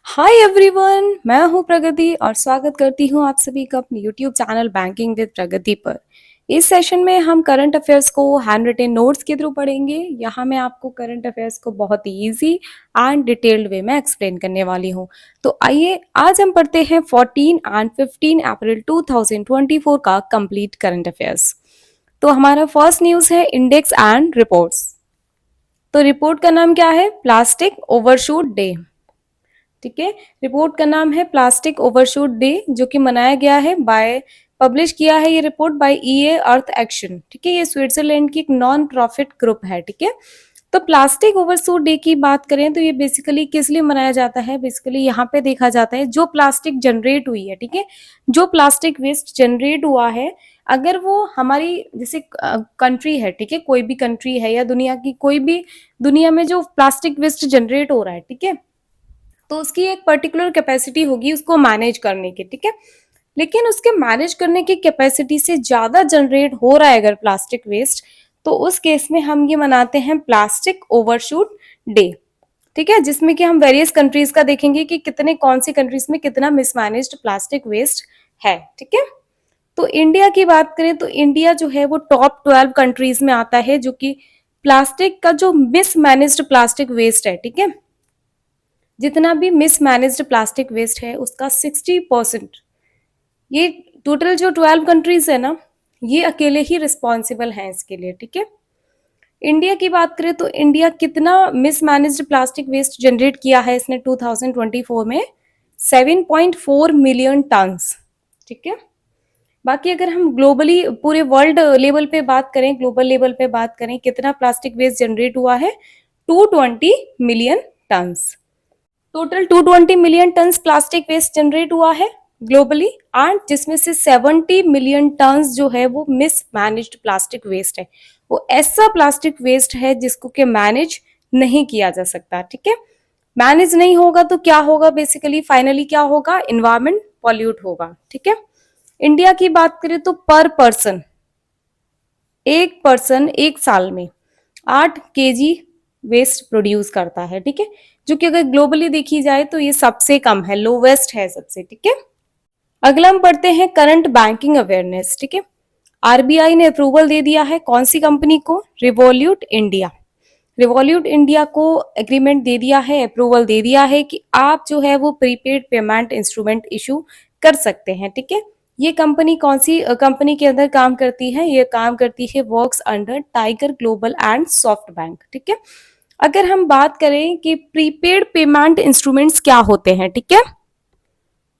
Hi everyone, मैं हूं प्रगति और स्वागत करती हूं आप सभी का अपने यूट्यूब चैनल बैंकिंग विद प्रगति पर। इस सेशन में हम करंट अफेयर्स को हैंड रिटन नोट्स के थ्रू पढ़ेंगे। यहाँ मैं आपको करंट अफेयर्स को बहुत ही ईजी एंड डिटेल्ड वे में एक्सप्लेन करने वाली हूँ। तो आइए आज हम पढ़ते हैं 14 एंड 15 अप्रैल 2024 का कंप्लीट करंट अफेयर्स। तो हमारा फर्स्ट न्यूज है इंडेक्स एंड रिपोर्ट्स। तो रिपोर्ट का नाम क्या है? Plastic overshoot day. ठीक है, रिपोर्ट का नाम है प्लास्टिक ओवरशूट डे, जो कि मनाया गया है पब्लिश किया है ये report by EA earth action. ठीक है, ये स्विट्जरलैंड की एक नॉन प्रॉफिट ग्रुप है। ठीक है, तो प्लास्टिक ओवरशूट डे की बात करें तो ये बेसिकली किस लिए मनाया जाता है? बेसिकली यहाँ पे देखा जाता है जो प्लास्टिक जनरेट हुई है, ठीक है, जो प्लास्टिक वेस्ट जनरेट हुआ है, अगर वो हमारी जैसे कंट्री है, ठीक है, कोई भी कंट्री है या दुनिया की कोई भी, दुनिया में जो प्लास्टिक वेस्ट जनरेट हो रहा है, ठीक है, तो उसकी एक पर्टिकुलर कैपेसिटी होगी उसको मैनेज करने की। ठीक है, लेकिन उसके मैनेज करने की कैपेसिटी से ज्यादा जनरेट हो रहा है अगर प्लास्टिक वेस्ट, तो उस केस में हम ये मनाते हैं प्लास्टिक ओवरशूट डे। ठीक है, जिसमें कि हम वेरियस कंट्रीज का देखेंगे कि कितने कौन सी कंट्रीज में कितना मिसमैनेज्ड प्लास्टिक वेस्ट है। ठीक है, तो इंडिया की बात करें तो इंडिया जो है वो टॉप 12 कंट्रीज में आता है, जो कि प्लास्टिक का जो मिसमैनेज्ड प्लास्टिक वेस्ट है, ठीक है, जितना भी मिसमैनेज्ड प्लास्टिक वेस्ट है उसका 60%, ये टोटल जो 12 कंट्रीज है ना, ये अकेले ही रिस्पॉन्सिबल हैं इसके लिए। ठीक है, इंडिया की बात करें तो इंडिया कितना मिसमैनेज्ड प्लास्टिक वेस्ट जनरेट किया है इसने 2024 में? 7.4 मिलियन टन्स। ठीक है, बाकी अगर हम ग्लोबली पूरे वर्ल्ड लेवल पे बात करें, ग्लोबल लेवल पे बात करें, कितना प्लास्टिक वेस्ट जनरेट हुआ है? 220 million tons. Total 220 million tons plastic waste generate हुआ है ग्लोबली, एंड जिसमें से 70 मिलियन टन्स जो है वो मिसमैनेज्ड प्लास्टिक वेस्ट है। वो ऐसा प्लास्टिक वेस्ट है जिसको कि मैनेज नहीं किया जा सकता। ठीक है, मैनेज नहीं होगा तो क्या होगा? बेसिकली फाइनली क्या होगा? इन्वायरमेंट पॉल्यूट होगा। ठीक है, इंडिया की बात करें तो पर पर्सन, एक पर्सन एक साल में 8 kg वेस्ट प्रोड्यूस करता है। ठीक है, जो कि अगर ग्लोबली देखी जाए तो ये सबसे कम है, लोवेस्ट है सबसे। ठीक है, अगला हम पढ़ते हैं करंट बैंकिंग अवेयरनेस। ठीक है, आरबीआई ने अप्रूवल दे दिया है कौन सी कंपनी को? Revolute India. रिवॉल्यूट इंडिया को एग्रीमेंट दे दिया है, अप्रूवल दे दिया है कि आप जो है वो प्रीपेड पेमेंट इंस्ट्रूमेंट इशू कर सकते हैं। ठीक है, ये कंपनी कौन सी कंपनी के अंदर काम करती है? ये काम करती है, works under tiger global and soft bank. ठीक है, अगर हम बात करें कि प्रीपेड पेमेंट इंस्ट्रूमेंट्स क्या होते हैं, ठीक है,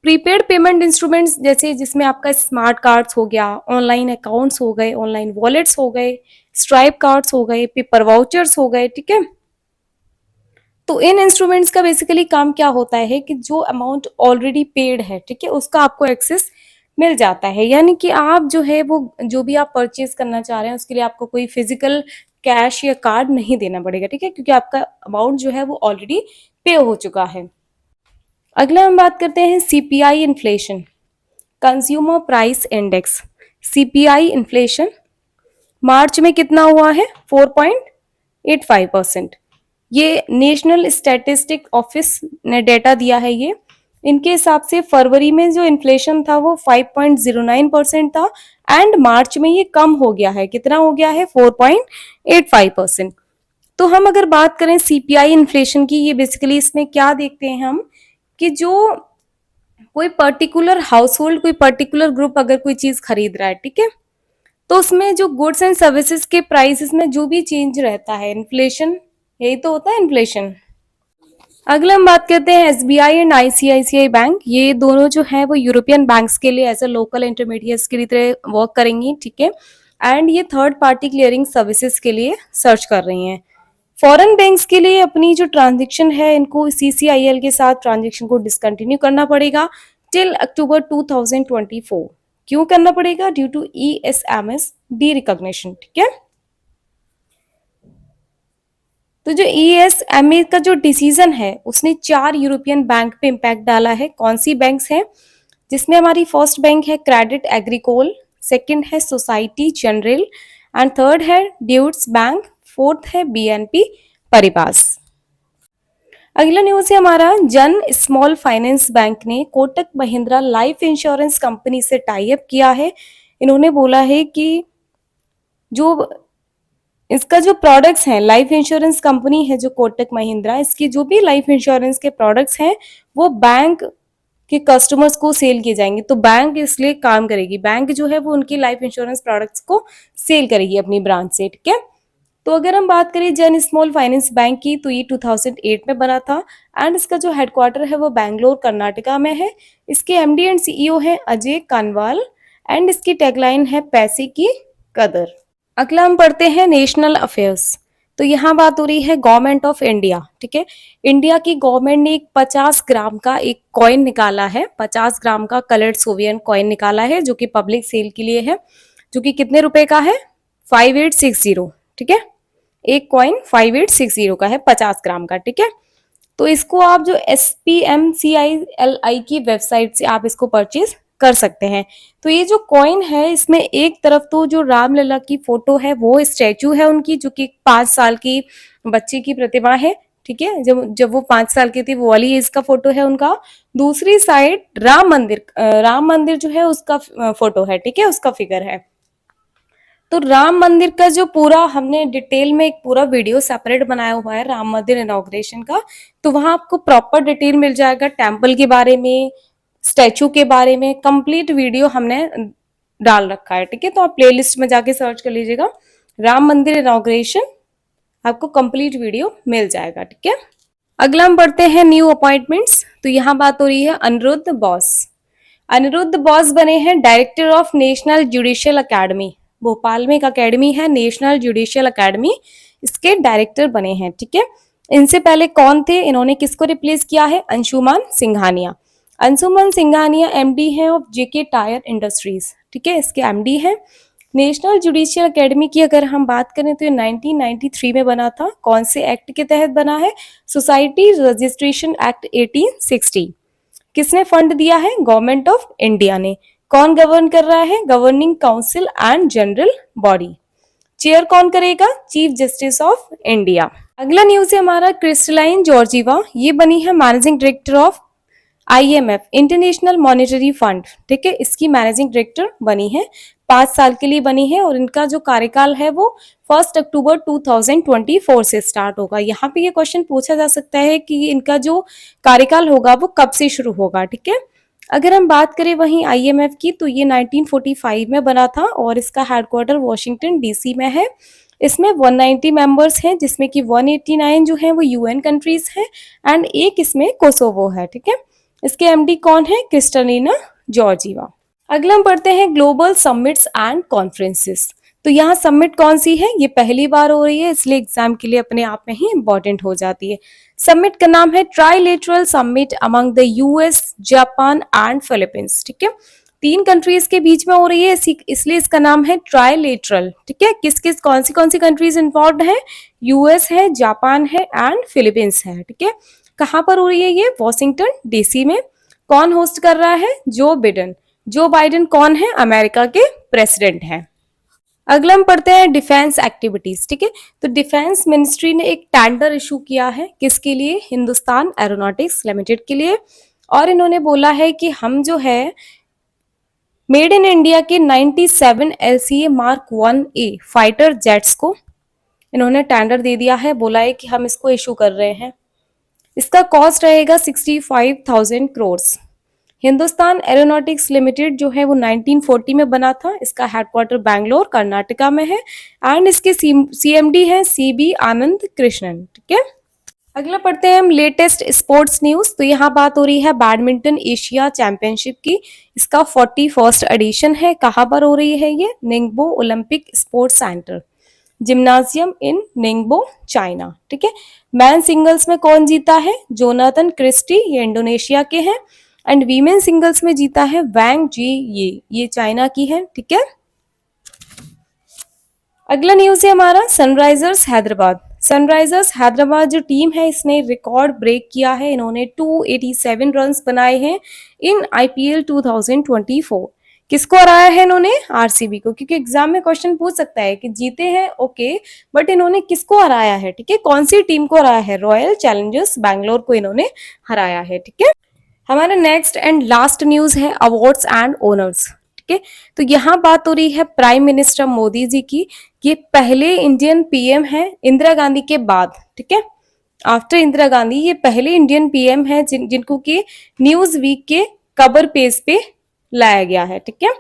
प्रीपेड पेमेंट इंस्ट्रूमेंट्स जैसे जिसमें आपका स्मार्ट कार्ड्स हो गया, ऑनलाइन अकाउंट्स हो गए, ऑनलाइन वॉलेट्स हो गए, स्ट्राइप कार्ड्स हो गए, पेपर वाउचर्स हो गए। ठीक है, तो इन इंस्ट्रूमेंट्स का बेसिकली काम क्या होता है कि जो अमाउंट ऑलरेडी पेड है, ठीक है, उसका आपको एक्सेस मिल जाता है। यानी कि आप जो है वो जो भी आप परचेज करना चाह रहे हैं उसके लिए आपको कोई फिजिकल कैश या कार्ड नहीं देना पड़ेगा। ठीक है, क्योंकि आपका अमाउंट जो है वो ऑलरेडी पे हो चुका है। अगला हम बात करते हैं CPI inflation, consumer price index. CPI inflation March में कितना हुआ है? 4.85%। ये नेशनल स्टैटिस्टिक ऑफिस ने डेटा दिया है। ये इनके हिसाब से फरवरी में जो इन्फ्लेशन था वो 5.09% था, एंड मार्च में ये कम हो गया है। कितना हो गया है? 4.85%। तो हम अगर बात करें सीपीआई इन्फ्लेशन की, ये बेसिकली इसमें क्या देखते हैं हम कि जो कोई पर्टिकुलर हाउस होल्ड, कोई पर्टिकुलर ग्रुप अगर कोई चीज खरीद रहा है, ठीक है, तो उसमें जो गुड्स एंड सर्विसेज के प्राइसेस में जो भी चेंज रहता है, इन्फ्लेशन, यही तो होता है इन्फ्लेशन। अगला हम बात करते हैं एसबीआई एंड आईसीआईसीआई बैंक। ये दोनों जो है वो यूरोपियन बैंक्स के लिए एज अ लोकल इंटरमीडिएट्स की तरह वर्क करेंगी। ठीक है, एंड ये थर्ड पार्टी क्लियरिंग सर्विसेज के लिए सर्च कर रही हैं। फॉरेन बैंक्स के लिए अपनी जो ट्रांजेक्शन है इनको सीसीआईएल के साथ ट्रांजेक्शन को डिसकंटिन्यू करना पड़ेगा टिल अक्टूबर 2024। क्यों करना पड़ेगा? Due to ESMA's derecognition. ठीक है, तो जो ईएसएमए का जो डिसीजन है उसने 4 यूरोपियन बैंक पे इम्पैक्ट डाला है। कौन सी बैंक्स हैं? जिसमें हमारी फर्स्ट बैंक है क्रेडिट एग्रीकोल, सेकंड है सोसाइटी जनरल, एंड थर्ड है ड्यूट्स बैंक, फोर्थ है बीएनपी परिबास। अगला न्यूज है हमारा, जन स्मॉल फाइनेंस बैंक ने Kotak Mahindra life insurance company से टाई अप किया है। इन्होंने बोला है कि जो इसका जो प्रोडक्ट्स हैं, लाइफ इंश्योरेंस कंपनी है जो कोटक महिंद्रा, इसकी जो भी लाइफ इंश्योरेंस के प्रोडक्ट्स हैं वो बैंक के कस्टमर्स को सेल किए जाएंगे। तो बैंक इसलिए काम करेगी, बैंक जो है वो उनकी लाइफ इंश्योरेंस प्रोडक्ट्स को सेल करेगी अपनी ब्रांच से, ठीक है। तो अगर हम बात करें जन स्मॉल फाइनेंस बैंक की, तो ये 2008 में बना था एंड इसका जो हेडक्वार्टर है वो बैंगलोर कर्नाटका में है। इसके एमडी एंड सीईओ है अजय कानवाल एंड इसकी टैगलाइन है पैसे की कदर। अगला हम पढ़ते हैं नेशनल अफेयर्स। तो यहाँ बात हो रही है गवर्नमेंट ऑफ इंडिया, ठीक है। इंडिया की गवर्नमेंट ने एक 50 ग्राम का एक कॉइन निकाला है, 50 ग्राम का कलर्ड सोवियन कॉइन निकाला है जो कि पब्लिक सेल के लिए है, जो कि कितने रुपए का है, 5860, ठीक है। एक कॉइन 5860 का है, 50 ग्राम का, ठीक है। तो इसको आप जो SPMCILI की वेबसाइट से आप इसको परचेज कर सकते हैं। तो ये जो कॉइन है इसमें एक तरफ तो जो रामलला की फोटो है वो स्टैचू है उनकी, जो कि 5 साल की बच्ची की प्रतिमा है, ठीक है। जब वो 5 साल की थी वो वाली इसका फोटो है उनका। दूसरी साइड राम मंदिर जो है उसका फोटो है, ठीक है, उसका फिगर है। तो राम मंदिर का जो पूरा हमने डिटेल में एक पूरा वीडियो सेपरेट बनाया हुआ है राम मंदिर इनॉग्रेशन का, तो वहां आपको प्रॉपर डिटेल मिल जाएगा टेम्पल के बारे में, स्टैचू के बारे में, कंप्लीट वीडियो हमने डाल रखा है, ठीक है। तो आप प्लेलिस्ट में जाके सर्च कर लीजिएगा राम मंदिर इनॉग्रेशन, आपको कंप्लीट वीडियो मिल जाएगा, ठीक है। अगला हम पढ़ते हैं न्यू अपॉइंटमेंट्स। तो यहाँ बात हो रही है अनिरुद्ध बॉस। अनिरुद्ध बॉस बने हैं director of national judicial academy. Bhopal में एक अकेडमी है नेशनल जुडिशियल अकेडमी, इसके डायरेक्टर बने हैं, ठीक है। इनसे पहले कौन थे, इन्होंने किसको रिप्लेस किया है, अंशुमान सिंघानिया। अंशुमान सिंघानिया एमडी है ऑफ जेके टायर इंडस्ट्रीज, ठीक है, इसके एमडी है। नेशनल जुडिशियल अकेडमी की अगर हम बात करें तो ये 1993 में बना था। कौन से एक्ट के तहत बना है, सोसाइटी रजिस्ट्रेशन एक्ट 1860। किसने फंड दिया है, गवर्नमेंट ऑफ इंडिया ने। कौन गवर्न कर रहा है, governing council and general body. Chair कौन करेगा, चीफ जस्टिस ऑफ इंडिया। अगला न्यूज है हमारा क्रिस्टलाइन जॉर्जीवा, ये बनी है managing director of IMF international monetary fund, ठीक है, इसकी मैनेजिंग डायरेक्टर बनी है, 5 साल के लिए बनी है और इनका जो कार्यकाल है वो 1 अक्टूबर 2024 से स्टार्ट होगा। यहाँ पे ये क्वेश्चन पूछा जा सकता है कि इनका जो कार्यकाल होगा वो कब से शुरू होगा, ठीक है। अगर हम बात करें वहीं IMF की, तो ये 1945 में बना था और इसका हेडक्वार्टर वॉशिंगटन DC में है। इसमें 190 मेंबर्स हैं जिसमें कि 189 जो है वो UN कंट्रीज हैं एंड एक इसमें कोसोवो है, ठीक है। इसके एमडी कौन है, क्रिस्टलिना जॉर्जीवा। अगला हम पढ़ते हैं ग्लोबल समिट्स एंड कॉन्फ्रेंसेस। तो यहाँ समिट कौन सी है, ये पहली बार हो रही है, इसलिए एग्जाम के लिए अपने आप में ही इंपॉर्टेंट हो जाती है। समिट का नाम है trilateral summit among the US, Japan and Philippines, ठीक है। 3 कंट्रीज के बीच में हो रही है, इसलिए इसका नाम है ट्राइलेटरल, ठीक है। किस किस कौन सी कंट्रीज इन्वॉल्व है, US है, जापान है एंड फिलीपींस है, ठीक है। कहाँ पर हो रही है ये, वॉशिंगटन DC में। कौन होस्ट कर रहा है, जो बिडेन। जो बाइडेन कौन है, अमेरिका के प्रेसिडेंट हैं। अगला हम पढ़ते हैं डिफेंस एक्टिविटीज, ठीक है। तो डिफेंस मिनिस्ट्री ने एक टेंडर इशू किया है, किसके लिए, हिंदुस्तान एरोनॉटिक्स लिमिटेड के लिए। और इन्होंने बोला है कि हम जो है मेड इन इंडिया के 97 LCA Mark 1A fighter jets को इन्होंने टेंडर दे दिया है, बोला है कि हम इसको इशू कर रहे हैं। इसका कॉस्ट रहेगा 65,000 करोड़। हिंदुस्तान एरोनॉटिक्स लिमिटेड जो है वो 1940 में बना था, इसका हेडक्वार्टर बैंगलोर कर्नाटका में है एंड इसके CMD है CB आनंद कृष्णन, ठीक है। अगला पढ़ते हैं हम लेटेस्ट स्पोर्ट्स न्यूज। तो यहाँ बात हो रही है बैडमिंटन एशिया चैंपियनशिप की, इसका 41st एडिशन है। कहाँ पर हो रही है ये, Ningbo Olympic sports centre, gymnasium in Ningbo China, ठीक है। मैन सिंगल्स में कौन जीता है, जोनाथन क्रिस्टी, ये इंडोनेशिया के हैं एंड वीमेन सिंगल्स में जीता है वैंग जी, ये चाइना की है, ठीक है। अगला न्यूज है हमारा सनराइजर्स हैदराबाद। सनराइजर्स हैदराबाद जो टीम है इसने रिकॉर्ड ब्रेक किया है, इन्होंने 287 रन्स बनाए हैं इन IPL 2024। किसको हराया है इन्होंने? आरसीबी को, क्योंकि एग्जाम में क्वेश्चन पूछ सकता है कि जीते हैं ओके, बट इन्होंने किसको हराया है, ठीक है, कौन सी टीम को हराया है? रॉयल चैलेंजर्स बैंगलोर को इन्होंने हराया है, ठीक है। हमारा नेक्स्ट एंड लास्ट न्यूज है अवार्ड्स एंड ओनर्स, ठीक है। तो यहाँ बात हो रही है प्राइम मिनिस्टर मोदी जी की। ये पहले इंडियन पीएम है इंदिरा गांधी के बाद, ठीक है, आफ्टर इंदिरा गांधी ये पहले इंडियन पीएम है जिनको कि न्यूज वीक के कवर पेज पे लाया गया है, ठीक है।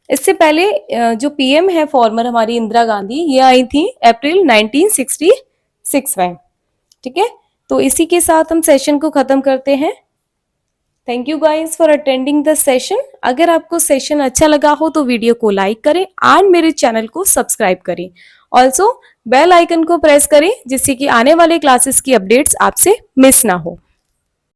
इससे पहले जो पीएम है फॉर्मर हमारी इंदिरा गांधी, ये आई थी अप्रैल 1966 में, ठीक है। तो इसी के साथ हम सेशन को खत्म करते हैं। Thank you guys for attending the session. अगर आपको सेशन अच्छा लगा हो तो वीडियो को लाइक करें एंड मेरे चैनल को सब्सक्राइब करें। ऑल्सो बेल आइकन को प्रेस करें जिससे कि आने वाले क्लासेस की अपडेट्स आपसे मिस ना हो।